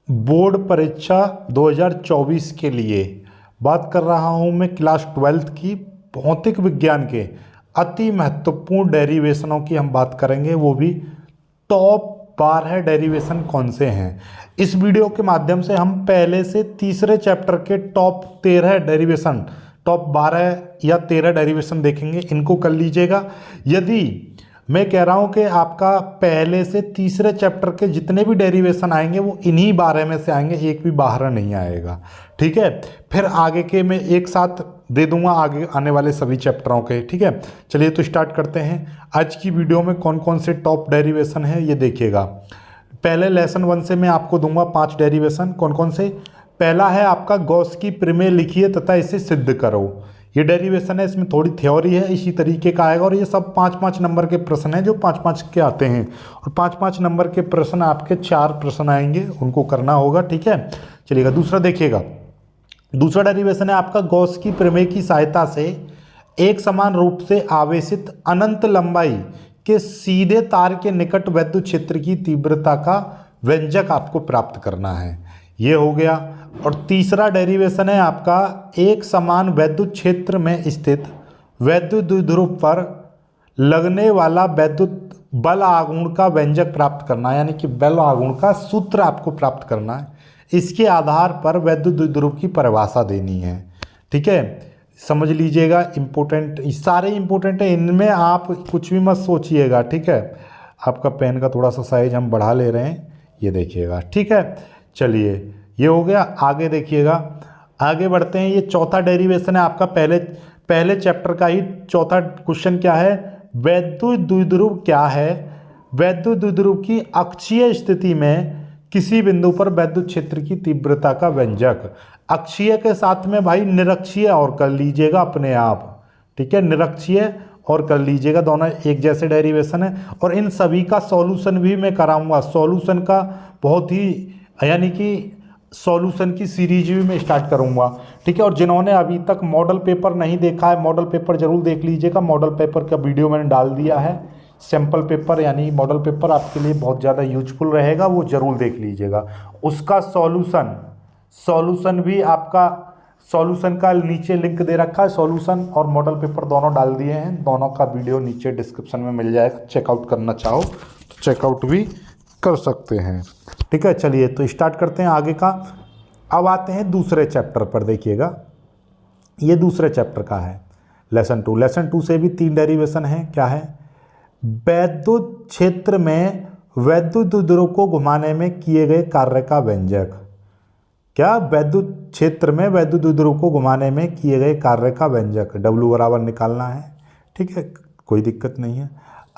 Board परीक्षा 2024 के लिए बात कर रहा हूँ मैं क्लास 12th की भौतिक विज्ञान के अति महत्वपूर्ण डेरिवेशनों की हम बात करेंगे, वो भी टॉप 12 डेरिवेशन कौन से हैं। इस वीडियो के माध्यम से हम पहले से तीसरे चैप्टर के टॉप 13 डेरिवेशन, टॉप 12 या 13 डेरिवेशन देखेंगे, इनको कर लीजिएगा। यदि मैं कह रहा हूं कि आपका पहले से तीसरे चैप्टर के जितने भी डेरिवेशन आएंगे वो इन्हीं 12 में से आएंगे, एक भी बाहर नहीं आएगा, ठीक है। फिर आगे के मैं एक साथ दे दूंगा आगे आने वाले सभी चैप्टरों के, ठीक है। चलिए तो स्टार्ट करते हैं। आज की वीडियो में कौन कौन से टॉप डेरिवेशन है ये देखिएगा। पहले लेसन 1 से मैं आपको दूंगा 5 डेरिवेशन। कौन कौन से? पहला है आपका गॉस की प्रमेय लिखिए तथा इसे सिद्ध करो। ये डेरिवेशन है, इसमें थोड़ी थ्योरी है, इसी तरीके का आएगा और ये सब 5-5 नंबर के प्रश्न हैं जो 5-5 के आते हैं और 5-5 नंबर के प्रश्न आपके 4 प्रश्न आएंगे, उनको करना होगा, ठीक है। चलिएगा दूसरा देखिएगा। दूसरा डेरिवेशन है आपका गॉस की प्रमेय की सहायता से एक समान रूप से आवेशित अनंत लंबाई के सीधे तार के निकट विद्युत क्षेत्र की तीव्रता का व्यंजक आपको प्राप्त करना है, ये हो गया। और तीसरा डेरिवेशन है आपका एक समान विद्युत क्षेत्र में स्थित वैद्युत द्विध्रुव पर लगने वाला विद्युत बल आघूर्ण का व्यंजक प्राप्त करना है, यानी कि बल आघूर्ण का सूत्र आपको प्राप्त करना है। इसके आधार पर वैद्युत द्विध्रुव की परिभाषा देनी है, ठीक है। समझ लीजिएगा, इंपॉर्टेंट, सारे इंपॉर्टेंट है, इनमें आप कुछ भी मत सोचिएगा, ठीक है। आपका पेन का थोड़ा सा साइज हम बढ़ा ले रहे हैं, ये देखिएगा, ठीक है। चलिए ये हो गया। आगे देखिएगा, आगे बढ़ते हैं। ये चौथा डेरिवेशन है आपका पहले चैप्टर का ही चौथा क्वेश्चन। क्या है? वैद्युत द्विध्रुव क्या है? वैद्युत द्विध्रुव की अक्षीय स्थिति में किसी बिंदु पर विद्युत क्षेत्र की तीव्रता का व्यंजक। अक्षीय के साथ में भाई निरक्षीय और कर लीजिएगा अपने आप, ठीक है। निरक्षीय और कर लीजिएगा, दोनों एक जैसे डेरिवेशन है और इन सभी का सॉल्यूशन भी मैं कराऊंगा। सॉल्यूशन का बहुत ही, यानी कि सॉल्यूशन की सीरीज भी मैं स्टार्ट करूंगा, ठीक है। और जिन्होंने अभी तक मॉडल पेपर नहीं देखा है, मॉडल पेपर जरूर देख लीजिएगा। मॉडल पेपर का वीडियो मैंने डाल दिया है। सैम्पल पेपर यानी मॉडल पेपर आपके लिए बहुत ज़्यादा यूजफुल रहेगा, वो जरूर देख लीजिएगा। उसका सॉल्यूशन भी आपका, सॉल्यूशन का नीचे लिंक दे रखा है। सॉल्यूशन और मॉडल पेपर दोनों डाल दिए हैं, दोनों का वीडियो नीचे डिस्क्रिप्शन में मिल जाएगा। चेकआउट करना चाहो तो चेकआउट भी कर सकते हैं, ठीक है। चलिए तो स्टार्ट करते हैं आगे का। अब आते हैं दूसरे चैप्टर पर, देखिएगा ये दूसरे चैप्टर का है, लेसन 2। लेसन 2 से भी 3 डेरिवेशन है। क्या है? वैद्युत क्षेत्र में वैद्युत द्विध्रुव को घुमाने में किए गए कार्य का व्यंजक। क्या? वैद्युत क्षेत्र में वैद्युत द्विध्रुव को घुमाने में किए गए कार्य का व्यंजक W बराबर निकालना है, ठीक है, कोई दिक्कत नहीं है।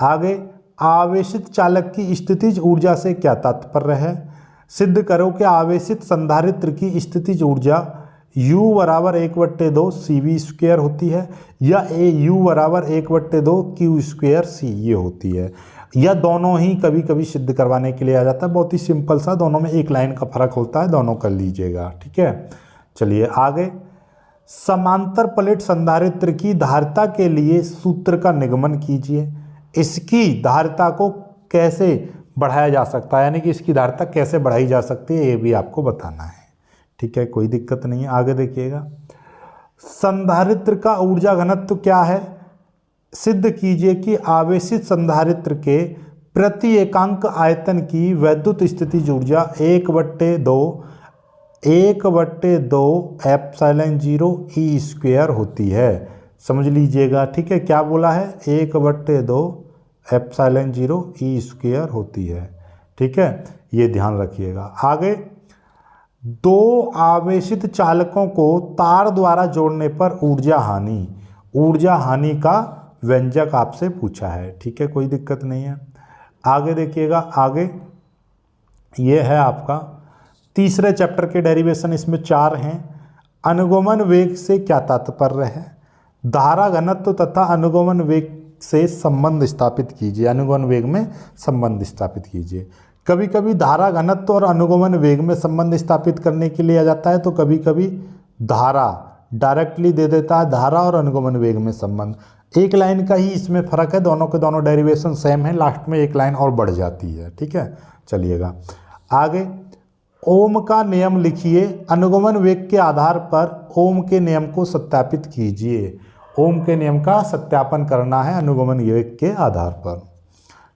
आगे, आवेशित चालक की स्थितिज ऊर्जा से क्या तात्पर्य है? सिद्ध करो कि आवेशित संधारित्र की स्थितिज ऊर्जा U बराबर 1/2 CV² होती है या U बराबर 1/2 Q² C ये होती है, या दोनों ही कभी कभी सिद्ध करवाने के लिए आ जाता है। बहुत ही सिंपल सा, दोनों में एक लाइन का फर्क होता है, दोनों कर लीजिएगा, ठीक है। चलिए आगे, समांतर प्लेट संधारित्र की धारिता के लिए सूत्र का निगमन कीजिए। इसकी धारिता को कैसे बढ़ाया जा सकता है, यानी कि इसकी धारिता कैसे बढ़ाई जा सकती है, ये भी आपको बताना है, ठीक है, कोई दिक्कत नहीं है। आगे देखिएगा, संधारित्र का ऊर्जा घनत्व क्या है? सिद्ध कीजिए कि आवेशित संधारित्र के प्रति एकांक आयतन की वैद्युत स्थितिज ऊर्जा 1/2 एप्सिलॉन0 E² होती है। समझ लीजिएगा, ठीक है। क्या बोला है? 1/2 एप्सिलॉन0 E² होती है, ठीक है, ये ध्यान रखिएगा। आगे, 2 आवेशित चालकों को तार द्वारा जोड़ने पर ऊर्जा हानि का व्यंजक आपसे पूछा है, ठीक है, कोई दिक्कत नहीं है। आगे देखिएगा, आगे ये है आपका तीसरे चैप्टर के डेरिवेशन, इसमें 4 हैं। अनुगमन वेग से क्या तात्पर्य है? धारा घनत्व तथा अनुगमन वेग से संबंध स्थापित कीजिए। अनुगमन वेग में संबंध स्थापित कीजिए। कभी कभी धारा घनत्व और अनुगमन वेग में संबंध स्थापित करने के लिए आ जाता है, तो कभी कभी धारा डायरेक्टली दे देता है, धारा और अनुगमन वेग में संबंध। एक लाइन का ही इसमें फर्क है, दोनों के दोनों डेरिवेशन सेम है, लास्ट में एक लाइन और बढ़ जाती है, ठीक है। चलिएगा आगे, ओम का नियम लिखिए, अनुगमन वेग के आधार पर ओम के नियम को सत्यापित कीजिए। ओम के नियम का सत्यापन करना है अनुगमन वेग के आधार पर।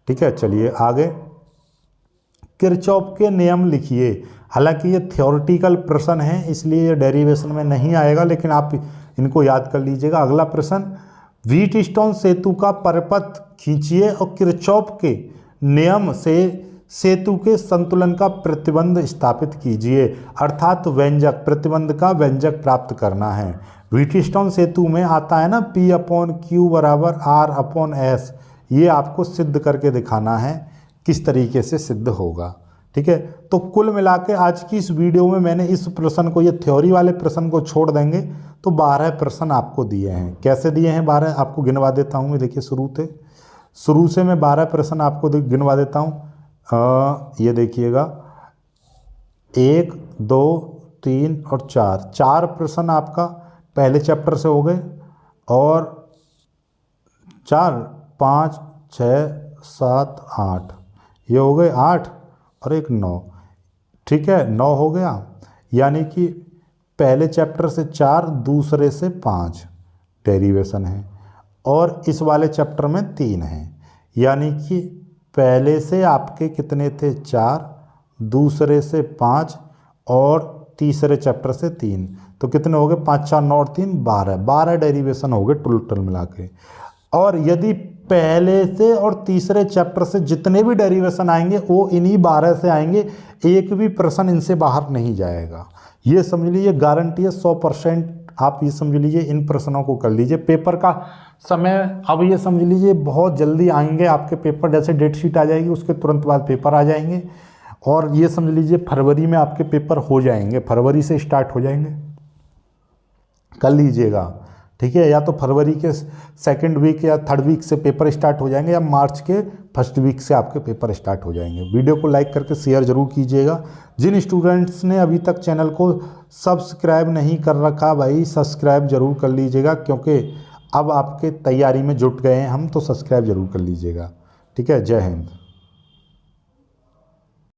ठीक है, चलिए आगे। किरचॉफ के नियम लिखिए। हालांकि ये थ्योरेटिकल प्रश्न है इसलिए ये डेरिवेशन में नहीं आएगा, लेकिन आप इनको याद कर लीजिएगा। अगला प्रश्न, व्हीटस्टोन सेतु का परपथ खींचिए और किरचॉफ के नियम से सेतु के संतुलन का प्रतिबंध स्थापित कीजिए। अर्थात व्यंजक, प्रतिबंध का व्यंजक प्राप्त करना है। व्हीटस्टोन सेतु में आता है ना P/Q बराबर R/S, ये आपको सिद्ध करके दिखाना है किस तरीके से सिद्ध होगा। ठीक है, तो कुल मिला के आज की इस वीडियो में मैंने इस प्रश्न को, ये थ्योरी वाले प्रश्न को छोड़ देंगे तो 12 प्रश्न आपको दिए हैं। कैसे दिए हैं 12 आपको गिनवा देता हूँ मैं। देखिए शुरू से मैं 12 प्रश्न आपको गिनवा देता हूँ। ये देखिएगा 1, 2, 3 और 4 प्रश्न आपका पहले चैप्टर से हो गए, और 4, 5, 6, 7, 8 ये हो गए 8 और एक 9। ठीक है, 9 हो गया, यानी कि पहले चैप्टर से 4, दूसरे से 5 डेरिवेशन है, और इस वाले चैप्टर में 3 है। यानी कि पहले से आपके कितने थे 4, दूसरे से 5 और तीसरे चैप्टर से 3, तो कितने हो गए 5, 4, 9 और 3 12 डेरिवेशन हो गए टोटल मिला के। और यदि पहले से और तीसरे चैप्टर से जितने भी डेरिवेशन आएंगे वो इन्हीं 12 से आएंगे, एक भी प्रश्न इनसे बाहर नहीं जाएगा। ये समझ लीजिए, गारंटी है 100%। आप ये समझ लीजिए, इन प्रश्नों को कर लीजिए। पेपर का समय अब ये समझ लीजिए बहुत जल्दी आएंगे आपके पेपर, जैसे डेट शीट आ जाएगी उसके तुरंत बाद पेपर आ जाएंगे, और ये समझ लीजिए फरवरी में आपके पेपर हो जाएंगे, फरवरी से स्टार्ट हो जाएंगे, कर लीजिएगा। ठीक है, या तो फरवरी के 2nd वीक या 3rd वीक से पेपर स्टार्ट हो जाएंगे, या मार्च के 1st वीक से आपके पेपर स्टार्ट हो जाएंगे। वीडियो को लाइक करके शेयर जरूर कीजिएगा। जिन स्टूडेंट्स ने अभी तक चैनल को सब्सक्राइब नहीं कर रखा भाई, सब्सक्राइब जरूर कर लीजिएगा, क्योंकि अब आपके तैयारी में जुट गए हैं हम, तो सब्सक्राइब जरूर कर लीजिएगा। ठीक है, जय हिंद।